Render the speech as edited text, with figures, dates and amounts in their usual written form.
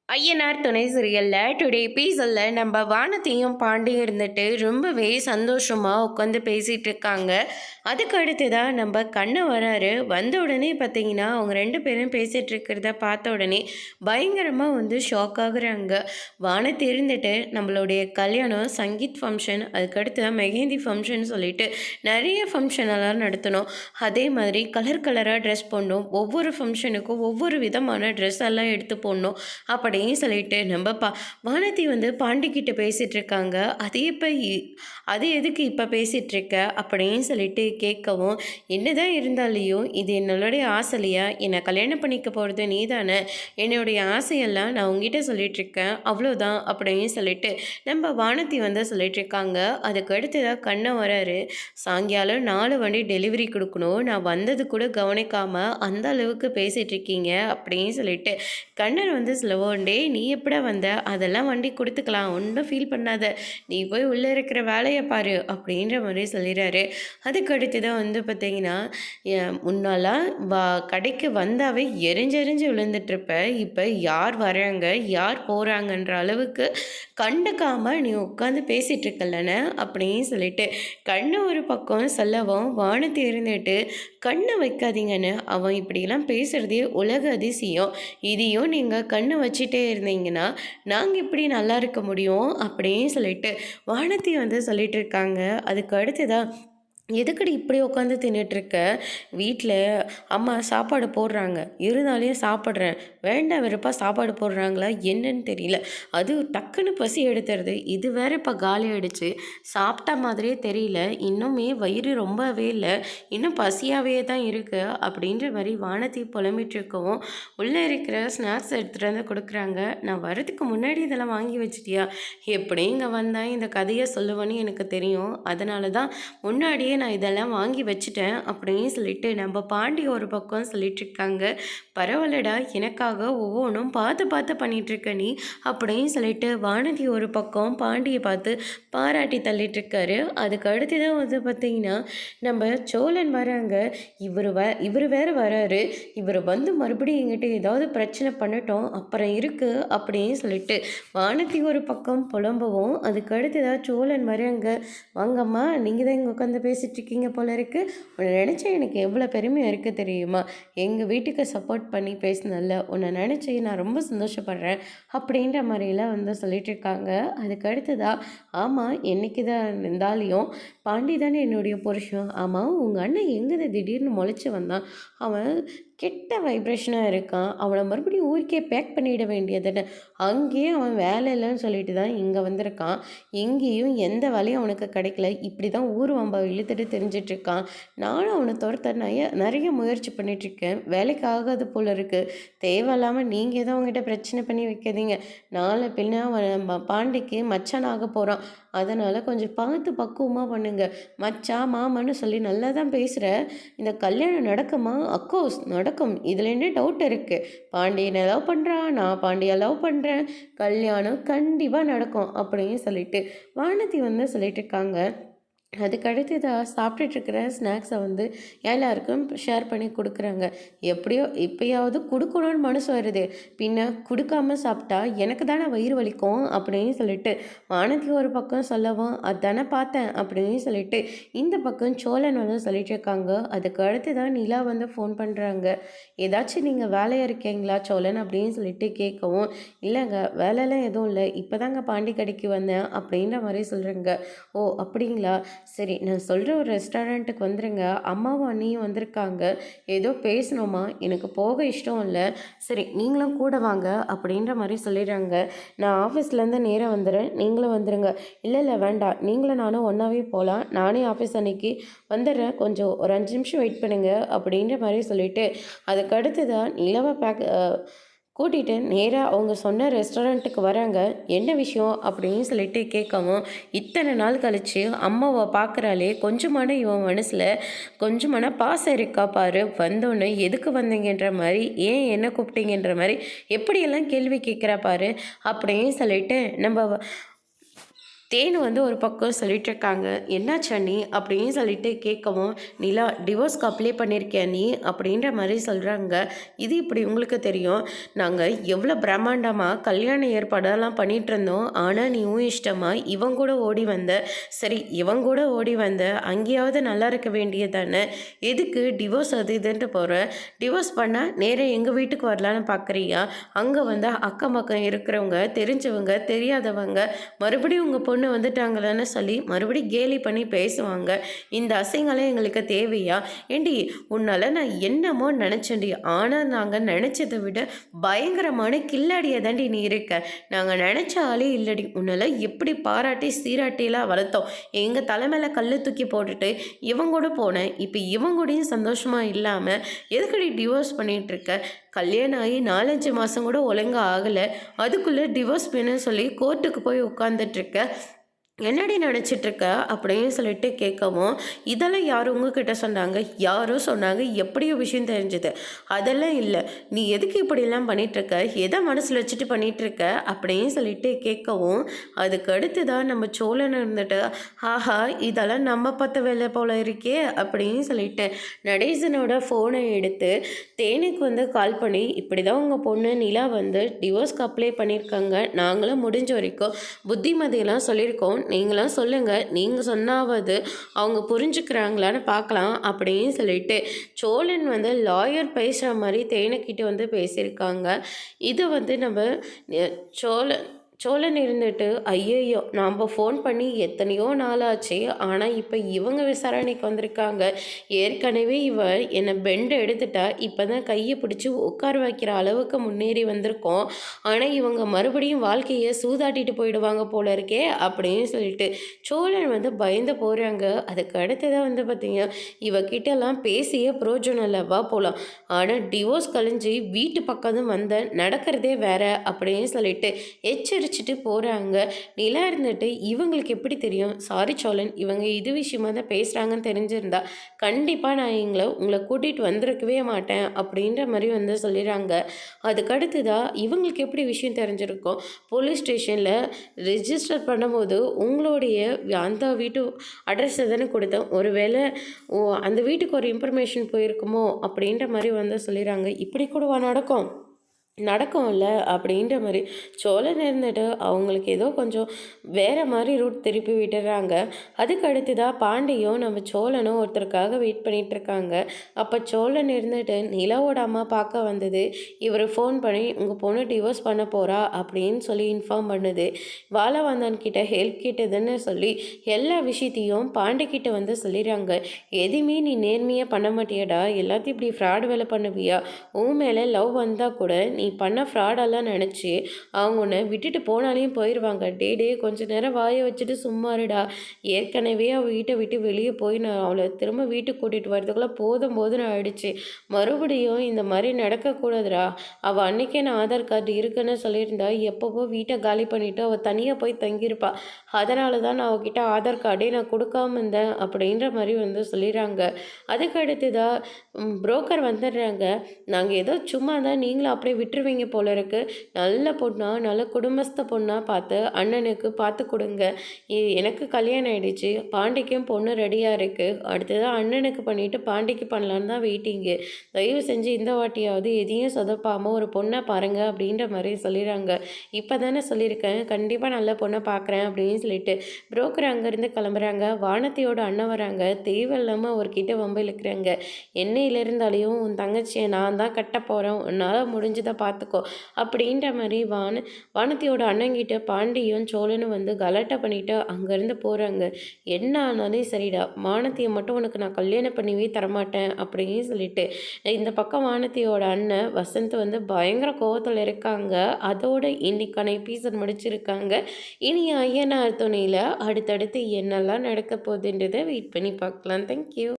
ஐயனார் துணை சீரியலில் டுடே எபிசோடில் நம்ம வானத்தையும் பாண்டியும் இருந்துட்டு ரொம்பவே சந்தோஷமாக உட்காந்து பேசிகிட்டு இருக்காங்க. அதுக்கு அடுத்ததாக நம்ம கண்ணை வராரு. வந்த உடனே பார்த்தீங்கன்னா அவங்க ரெண்டு பேரும் பேசிகிட்டு இருக்கிறத பார்த்த உடனே பயங்கரமாக வந்து ஷாக் ஆகுறாங்க. வானத்தை இருந்துட்டு நம்மளுடைய கல்யாணம் சங்கீத் ஃபங்க்ஷன், அதுக்கு அடுத்ததாக மெஹந்தி ஃபங்க்ஷன் சொல்லிட்டு நிறைய ஃபங்க்ஷன் எல்லாம் நடத்தணும். அதே மாதிரி கலர் கலராக ட்ரெஸ் போடணும், ஒவ்வொரு ஃபங்க்ஷனுக்கும் ஒவ்வொரு விதமான ட்ரெஸ் எல்லாம் எடுத்து போடணும் அப்படின்னு சொல்லிட்டு நம்ம வானதி வந்து பாண்டிக்கிட்ட பேசிகிட்டு இருக்காங்க. அது எதுக்கு இப்போ பேசிகிட்டு இருக்க அப்படின்னு சொல்லிட்டு கேட்கவும், என்னதான் இருந்தாலையும் இது என்னுடைய ஆசைலையா, என்னை கல்யாணம் பண்ணிக்க போகிறது நீ தானே, என்னுடைய ஆசையெல்லாம் நான் உங்ககிட்ட சொல்லிகிட்ருக்கேன் அவ்வளோதான் அப்படின்னு சொல்லிட்டு நம்ம வானதி வந்து சொல்லிகிட்ருக்காங்க. அதுக்கு அடுத்ததாக கண்ணை வராரு. சாயங்காலம் 4 வண்டி டெலிவரி கொடுக்கணும், நான் வந்தது கூட கவனிக்காமல் அந்த அளவுக்கு பேசிகிட்டு இருக்கீங்க அப்படின்னு சொல்லிட்டு கண்ணன் வந்து சொல்லுவோம். நீ எப்படா வந்த, அதெல்லாம் வண்டி கொடுத்துக்கலாம், ஒன்றும் ஃபீல் பண்ணாத, நீ போய் உள்ளே இருக்கிற வேலையை பாரு அப்படின்ற மாதிரி சொல்லிடுறாரு. அதுக்கு அடுத்து தான் வந்து பார்த்தீங்கன்னா, முன்னாலாம் கடைக்கு வந்தாவே எரிஞ்செறிஞ்சு விழுந்துட்டுருப்ப, இப்போ யார் வராங்க யார் போகிறாங்கன்ற அளவுக்கு கண்டுக்காமல் நீ உட்காந்து பேசிகிட்டு இருக்கலன்னு அப்படின்னு சொல்லிட்டு கண்ணை ஒரு பக்கம் சொல்லவும், வானத்தை இருந்துட்டு கண்ணை வைக்காதீங்கன்னு அவன் இப்படிலாம் பேசுகிறதே உலக அதிசயம், இதையும் நீங்கள் கண்ணை வச்சுட்டே இருந்தீங்கன்னா நாங்கள் இப்படி நல்லா இருக்க முடியும் அப்படின்னு சொல்லிட்டு வானத்தை வந்து சொல்லிட்டு இருக்காங்க. அதுக்கு அடுத்ததாக, எதுக்கடி இப்படி உட்காந்து தின்னுட்டுருக்க, வீட்டில் அம்மா சாப்பாடு போடுறாங்க இருந்தாலையும் சாப்பிட்றேன், வேண்டாம் வெறுப்பாக சாப்பாடு போடுறாங்களா என்னன்னு தெரியல, அது டக்குன்னு பசி எடுத்துறது, இது வேற இப்போ காலி ஆகிடுச்சு, சாப்பிட்ட மாதிரியே தெரியல, இன்னுமே வயிறு ரொம்பவே இல்லை, இன்னும் பசியாகவே தான் இருக்குது அப்படின்ற மாதிரி வானத்தை புலம்பிட்டு இருக்கவும், உள்ளே இருக்கிற ஸ்நாக்ஸ் எடுத்துகிட்டு வந்து கொடுக்குறாங்க. நான் வரதுக்கு முன்னாடி இதெல்லாம் வாங்கி வச்சிட்டியா, எப்படி இங்கே வந்தேன் இந்த கதையை சொல்லுவேன்னு எனக்கு தெரியும், அதனால தான் முன்னாடியே நான் இதெல்லாம் வாங்கி வச்சுட்டேன் அப்படின்னு சொல்லிட்டு நம்ம பாண்டி ஒரு பக்கம் சொல்லிட்டுருக்காங்க. பரவாயில்லடா, எனக்காக ஒவ்வொன்றும் பார்த்து பார்த்து பண்ணிகிட்ருக்க நீ அப்படின்னு சொல்லிட்டு வானதி ஒரு பக்கம் பாண்டியை பார்த்து பாராட்டி தள்ளிட்டுருக்காரு. அதுக்கு அடுத்து தான் வந்து பார்த்திங்கன்னா நம்ம சோழன் வராங்க. இவர் வேறு வராரு, இவர் வந்து மறுபடியும் எங்கிட்ட ஏதாவது பிரச்சனை பண்ணட்டும் அப்புறம் இருக்குது அப்படின்னு சொல்லிட்டு வானதி ஒரு பக்கம் புலம்பவும், அதுக்கு அடுத்ததாக சோழன் வராங்க. வாங்கம்மா, நீங்கள் தான் இங்கே உட்காந்து பேசிகிட்ருக்கீங்க போல இருக்குது, உன்னை நினச்சா எனக்கு எவ்வளோ பெருமையாக இருக்குது தெரியுமா, எங்கள் வீட்டுக்கு சப்போர்ட் பண்ணி பேசினல்ல, உன்னை நினச்சி நான் ரொம்ப சந்தோஷப்படுறேன் அப்படின்ற மாதிரிலாம் வந்து சொல்லிகிட்ருக்காங்க. அதுக்கு அடுத்ததா, ஆமாம் என்றைக்கு தான் இருந்தாலையும் பாண்டி தானே என்னுடைய புருஷன், ஆமாம் உங்கள் அண்ணன் எங்கே திடீர்னு முளைச்சி வந்தான், அவன் கெட்ட வைப்ரேஷனாக இருக்கான், அவனை மறுபடியும் ஊருக்கே பேக் பண்ணிட வேண்டியதுன்னு, அங்கேயே அவன் வேலை இல்லைன்னு சொல்லிட்டு தான் இங்கே வந்திருக்கான், எங்கேயும் எந்த வேலையும் அவனுக்கு கிடைக்கல, இப்படி தான் ஊர் வம்பை இழுத்துட்டு தெரிஞ்சிட்ருக்கான், நானும் அவனை துரத்த நிறைய முயற்சி பண்ணிகிட்ருக்கேன், வேலைக்கு ஆகாது போல் இருக்குது, தேவையில்லாமல் நீங்கள் தான் அவங்ககிட்ட பிரச்சனை பண்ணி வைக்காதீங்க, நாளை பின்ன அவன் பாண்டிக்கு மச்சான் ஆக போகிறான், அதனால் கொஞ்சம் பார்த்து பக்குவமாக பண்ணுங்க, மச்சான் மாமான்னு சொல்லி நல்லா தான் பேசுகிற, இந்த கல்யாணம் நடக்குமா, அக்கோர்ஸ் நடக்கும், இதில் என்ன டவுட் இருக்குது, பாண்டியனை லவ் பண்ணுறான், நான் பாண்டியை லவ் பண்ணுறேன், கல்யாணம் கண்டிப்பாக நடக்கும் அப்படின்னு சொல்லிட்டு வானதி வந்து சொல்லிட்டு இருக்காங்க. அதுக்கு அடுத்ததாக சாப்பிட்டுட்ருக்கிற ஸ்நாக்ஸை வந்து எல்லாருக்கும் ஷேர் பண்ணி கொடுக்குறாங்க. எப்படியோ இப்போயாவது கொடுக்கணும்னு மனசு வருது, பின்ன கொடுக்காம சாப்பிட்டா எனக்கு தானே வயிறு வலிக்கும் அப்படின்னு சொல்லிட்டு வானதி ஒரு பக்கம் சொல்லவும், அதானே பார்த்தேன் அப்படின்னு சொல்லிட்டு இந்த பக்கம் சோழன் வந்து சொல்லிட்டு இருக்காங்க. அதுக்கு அடுத்ததான் நிலா வந்து ஃபோன் பண்ணுறாங்க. ஏதாச்சும் நீங்கள் வேலையாக இருக்கீங்களா சோழன் அப்படின்னு சொல்லிட்டு கேட்கவும், இல்லைங்க வேலையெல்லாம் எதுவும் இல்லை, இப்போ தாங்க பாண்டி கடைக்கு வந்தேன் அப்படின்ற மாதிரி சொல்கிறேங்க. ஓ அப்படிங்களா, சரி நான் சொல்கிற ஒரு ரெஸ்டாரண்ட்டுக்கு வந்துடுங்க, அம்மாவும் அண்ணியும் வந்திருக்காங்க, ஏதோ பேசணுமா, எனக்கு போக இஷ்டம் இல்லை, சரி நீங்களும் கூட வாங்க அப்படின்ற மாதிரி சொல்லிடுறாங்க. நான் ஆஃபீஸ்லேருந்து நேராக வந்துடுறேன், நீங்களும் வந்துடுங்க. இல்லை இல்லை வேண்டாம், நீங்களும் நானும் ஒன்றாவே போகலாம், நானே ஆஃபீஸ் அன்னைக்கு வந்துடுறேன், கொஞ்சம் ஒரு 5 நிமிஷம் வெயிட் பண்ணுங்கள் அப்படின்ற மாதிரி சொல்லிவிட்டு அதுக்கு அடுத்து தான் நிலவை கூட்டிகிட்டு நேராக அவங்க சொன்ன ரெஸ்டாரண்ட்டுக்கு வராங்க. என்ன விஷயம் அப்படின்னு சொல்லிட்டு கேட்கவும், இத்தனை நாள் கழித்து அம்மாவை பார்க்குறாலே கொஞ்சமான இவன் மனசில் கொஞ்சமான பாசம் இருக்கா பாரு, வந்தோன்னே எதுக்கு வந்தீங்கன்ற மாதிரி, ஏன் என்ன கூப்பிட்டீங்கன்ற மாதிரி எப்படியெல்லாம் கேள்வி கேட்குறா பாரு அப்படின்னு சொல்லிட்டு நம்ம தேனு வந்து ஒரு பக்கம் சொல்லிட்டு இருக்காங்க. "என்னாச்சு அண்ணி?" அப்படின்னு சொல்லிட்டு கேட்கவும், "நிலா டிவோர்ஸ்க்கு அப்ளை பண்ணியிருக்கியா நீ?" அப்படின்ற மாதிரி சொல்கிறாங்க. "இது இப்படி உங்களுக்கு தெரியும்? நாங்கள் எவ்வளோ பிரம்மாண்டமா கல்யாண ஏற்பாடெல்லாம் பண்ணிட்டு இருந்தோம். ஆனால் நீ உன் இஷ்டமா இவன் கூட ஓடி வந்த. சரி இவன் கூட ஓடி வந்த, அங்கேயாவது நல்லா இருக்க வேண்டியது தானே? எதுக்கு டிவோர்ஸ் அது இதுன்ட்டு போகிற? டிவோர்ஸ் பண்ணால் நேராக எங்கள் வீட்டுக்கு வரலான்னு பார்க்குறியா? அங்கே வந்து அக்கம் பக்கம் இருக்கிறவங்க, தெரிஞ்சவங்க, தெரியாதவங்க மறுபடியும் உங்கள் பொண்ணு வந்துட்டாங்களன்னு சொல்லி மறுபடியும் கேலி பண்ணி பேசுவாங்க. இந்த அசிங்கம்லாம் எங்களுக்கு தேவையா? ஏண்டி உன்னால் நான் என்னமோ நினச்சேன்டி, ஆனால் நாங்கள் நினச்சதை விட பயங்கரமான கில்லாடியை தாண்டி நீ இருக்க. நாங்கள் நினச்ச ஆளே இல்லடி. உன்னால் எப்படி பாராட்டி சீராட்டிலாம் வளர்த்தோம். எங்கள் தலைமையில கல் தூக்கி போட்டுட்டு இவன் கூட போனேன். இப்போ இவன் கூடயும் சந்தோஷமாக இல்லாமல் எதுக்கடி டிவோர்ஸ் பண்ணிகிட்ருக்க? கல்யாணம் ஆகி 4-5 மாதம் கூட ஒழுங்காக ஆகலை, அதுக்குள்ளே டிவோர்ஸ் வேணும்னு சொல்லி கோர்ட்டுக்கு போய் உட்காந்துட்ருக்க. என்னடி நினச்சிட்ருக்க அப்படின்னு சொல்லிட்டு கேட்கவும், இதெல்லாம் யார் உங்ககிட்ட சொன்னாங்க? யாரோ சொன்னாங்க, எப்படியோ விஷயம் தெரிஞ்சுது. அதெல்லாம் இல்லை, நீ எதுக்கு இப்படிலாம் பண்ணிகிட்ருக்க? எதை மனசில் வச்சுட்டு பண்ணிகிட்ருக்க அப்படின்னு சொல்லிட்டு கேட்கவும், அதுக்கு அடுத்து தான் நம்ம சோழன் இருந்துட்டு, ஆஹா இதெல்லாம் நம்ம பார்த்த வேலை போல இருக்கே அப்படின்னு சொல்லிட்டு நடேசனோட ஃபோனை எடுத்து தேனுக்கு வந்து கால் பண்ணி, இப்படி தான் உங்கள் பொண்ணு நிலா வந்து டிவோர்ஸ்க்கு அப்ளை பண்ணியிருக்காங்க. நாங்களும் முடிஞ்ச வரைக்கும் புத்திமதியெல்லாம் சொல்லியிருக்கோம். நீங்களாம் சொல்லுங்கள், நீங்கள் சொன்னாவது அவங்க புரிஞ்சுக்கிறாங்களான்னு பார்க்கலாம் அப்படின்னு சொல்லிட்டு சோழன் வந்து லாயர் பேசுகிற மாதிரி தேனுக்கிட்ட வந்து பேசியிருக்காங்க. இது வந்து நம்ம சோழன் சோழன் இருந்துட்டு, ஐயையோ நாம் ஃபோன் பண்ணி எத்தனையோ நாளாச்சு, ஆனால் இப்போ இவங்க விசாரணைக்கு வந்திருக்காங்க. ஏற்கனவே என்னை பெண்டு எடுத்துட்டா, இப்போ தான் கையை பிடிச்சி உட்கார வைக்கிற அளவுக்கு முன்னேறி வந்திருக்கோம். ஆனால் இவங்க மறுபடியும் வாழ்க்கையை சூதாட்டிட்டு போயிடுவாங்க போல இருக்கே அப்படின்னு சொல்லிட்டு சோழன் வந்து பயந்து போகிறாங்க. அதுக்கு அடுத்ததான் வந்து பார்த்தீங்க, இவகிட்டலாம் பேசியே புரோஜனம் இல்லவா போகலாம். ஆனால் டிவோர்ஸ் கழிஞ்சு வீட்டு பக்கம் வந்த நடக்கிறதே வேற அப்படின்னு சொல்லிட்டு எச்சரிச்சுட்டு போகிறாங்க. நிலா இருந்துட்டு, இவங்களுக்கு எப்படி தெரியும்? சாரி சோழன், இவங்க இது விஷயமா தான் பேசுகிறாங்கன்னு தெரிஞ்சிருந்தா கண்டிப்பாக நான் உங்களை கூட்டிகிட்டு வந்திருக்கவே மாட்டேன் அப்படின்ற மாதிரி வந்து சொல்லிடுறாங்க. அதுக்கடுத்து தான் இவங்களுக்கு எப்படி விஷயம் தெரிஞ்சிருக்கும்? போலீஸ் ஸ்டேஷனில் ரிஜிஸ்டர் பண்ணும்போது உங்களுடைய அந்த வீட்டு அட்ரஸை தானே கொடுத்தோம். ஒருவேளை அந்த வீட்டுக்கு ஒரு இன்ஃபர்மேஷன் போயிருக்குமோ அப்படின்ற மாதிரி வந்து சொல்லிடுறாங்க. இப்படி கூடவா நடக்கும்ல அப்படின்ற மாதிரி சோழன் இருந்துட்டு அவங்களுக்கு ஏதோ கொஞ்சம் வேறு மாதிரி ரூட் திருப்பி விட்டுறாங்க. அதுக்கு அடுத்ததாக பாண்டியும் நம்ம சோழனும் ஒருத்தருக்காக வெயிட் பண்ணிகிட்ருக்காங்க. அப்போ சோழன் இருந்துட்டு நிலாவோட அம்மா பார்க்க வந்தது. இவர் ஃபோன் பண்ணி உங்கள் பொண்ணு டிவோர்ஸ் பண்ண போகிறா அப்படின்னு சொல்லி இன்ஃபார்ம் பண்ணுது. வாழவந்தன் கிட்ட ஹெல்ப் கிட்டதுன்னு சொல்லி எல்லா விஷயத்தையும் பாண்டிக்கிட்ட வந்து சொல்லிடுறாங்க. எதுவுமே நீ நேர்மையாக பண்ண மாட்டியாடா, எல்லாத்தையும் இப்படி ஃப்ராட் வேலை பண்ணுவியா? உன் மேலே லவ் வந்தால் கூட நீ பண்ண ஃப்ராடெல்லாம் நினச்சி அவங்க உன்னை விட்டுட்டு போனாலையும் போயிடுவாங்க. டே கொஞ்ச நேரம் வாயை வச்சுட்டு சும்மாருடா. ஏற்கனவே அவள் வீட்டை விட்டு வெளியே போய் நான் அவளை திரும்ப வீட்டுக்கு கூட்டிகிட்டு வரதுக்குள்ளே போதும் ஆயிடுச்சு. மறுபடியும் இந்த மாதிரி நடக்கக்கூடாதுடா. அவள் அன்றைக்கே நான் ஆதார் கார்டு இருக்குன்னு சொல்லியிருந்தா எப்போவோ வீட்டை காலி பண்ணிவிட்டு அவள் தனியாக போய் தங்கியிருப்பா. அதனால தான் நான் அவகிட்ட ஆதார் கார்டே நான் கொடுக்காம இருந்தேன் அப்படின்ற மாதிரி வந்து சொல்லிடுறாங்க. அதுக்கு அடுத்ததாக புரோக்கர் வந்துடுறாங்க. நாங்கள் ஏதோ சும்மா தான், நீங்களும் அப்படியே விட்டுருவீங்க போல இருக்குது. நல்ல பொண்ணாக நல்ல குடும்பஸ்த பொண்ணாக பார்த்து அண்ணனுக்கு பார்த்து கொடுங்க. எனக்கு கல்யாணம் ஆகிடுச்சு, பாண்டிக்கும் பொண்ணு ரெடியாக இருக்குது. அடுத்ததாக அண்ணனுக்கு பண்ணிவிட்டு பாண்டிக்கு பண்ணலான்னு தான் வெயிட்டிங்கு. தயவு செஞ்சு இந்த வாட்டியாவது எதையும் சொதப்பாமல் ஒரு பொண்ணை பாருங்கள் அப்படின்ற மாதிரி சொல்லிடுறாங்க. இப்போ தானே சொல்லியிருக்கேன், கண்டிப்பாக நல்ல பொண்ணை பார்க்குறேன் அப்படின்னு சொல்லிட்டு புரோக்கர் அங்கேருந்து கிளம்புறாங்க. வானத்தியோட அண்ணன் வராங்க. தேவையில்லாமல் அவர்கிட்ட வம்பு இழுக்கிறாங்க. என்னையில இருந்தாலையும் உன் தங்கச்சியை நான் தான் கட்ட போகிறேன், உன்னால் முடிஞ்சதை பார்த்துக்கோ அப்படின்ற மாதிரி வானத்தியோட அண்ணங்கிட்ட பாண்டியும் சோழனும் வந்து கலாட்டா பண்ணிட்டு அங்கேருந்து போகிறாங்க. என்ன ஆனாலும் சரிடா, வானத்தியை மட்டும் உனக்கு நான் கல்யாணம் பண்ணிவே தரமாட்டேன் அப்படின்னு சொல்லிட்டு இந்த பக்கம் வானத்தியோட அண்ணன் வசந்த் வந்து பயங்கர கோவத்தில் இருக்காங்க. அதோட இன்னைக்கான எபிசோட் முடிச்சிருக்காங்க. இனி ஐயனார் துணையில் அடுத்தடுத்து என்னெல்லாம் நடக்க போகுதுன்றதை வெயிட் பண்ணி பார்க்கலாம். தேங்க்யூ.